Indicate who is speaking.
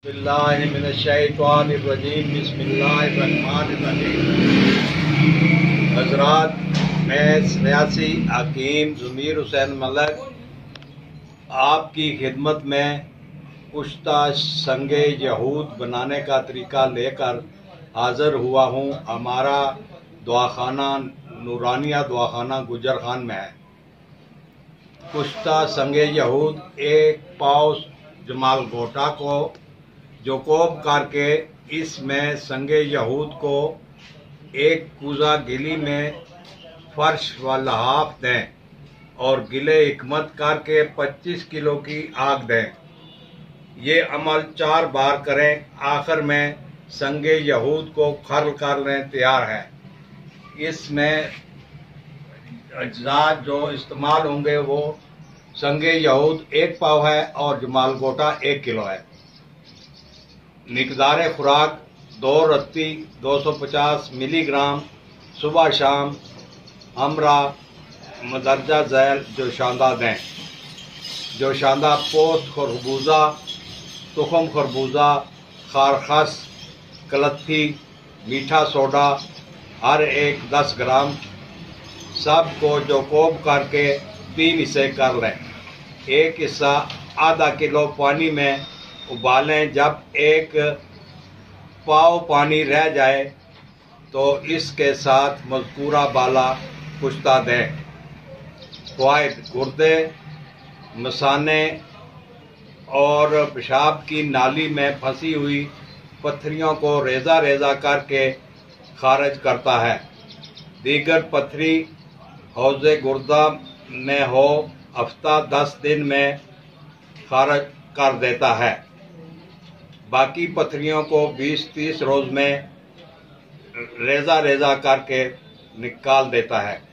Speaker 1: बिस्मिल्लाहिर्रहमानिर्रहीम। बिस्मिल्लाहिर्रहमानिर्रहीम। हज़रात, मैं सियासी हकीम ज़मीर हुसैन मलक आपकी खिदमत में कुश्ता संगे यहूद बनाने का तरीका लेकर हाज़िर हुआ हूँ। हमारा दवाखाना नूरानिया दवाखाना गुजर खान में है। कुश्ता संगे यहूद एक पाव जमाल गोटा को जोकोब करके इसमें संगे यहूद को एक कूज़ा गिली में फर्श व लहाफ दें और गिले हिकमत करके 25 किलो की आग दें। ये अमल 4 बार करें। आखिर में संगे यहूद को खर्ल कर लें। तैयार है। इसमें अज्जा जो इस्तेमाल होंगे वो संगे यहूद 1 पाव है और जमाल गोटा 1 किलो है। मिकदार खुराक 2 रत्ती 250 मिलीग्राम सुबह शाम हमरा मदरजा झैल जोशांदा दें। जोशांदा पोस्त खरबूजा, तुखम खरबूजा, खारखस, कलत्थी, मीठा सोडा हर एक 10 ग्राम। सब को जोकोब करके 3 हिस्से कर लें। एक हिस्सा आधा किलो पानी में उबालें। जब 1 पाव पानी रह जाए तो इसके साथ मज़कूरा बाला कुश्ता दें। फ़वाइद: गुर्दे, मसाने और पेशाब की नाली में फंसी हुई पत्थरियों को रेज़ा रेज़ा करके खारिज करता है। दीगर पत्थरी हौज़े गुर्दा में हो हफ्ता 10 दिन में खारिज कर देता है। बाकी पत्थरियों को 20-30 रोज़ में रेज़ा रेज़ा करके निकाल देता है।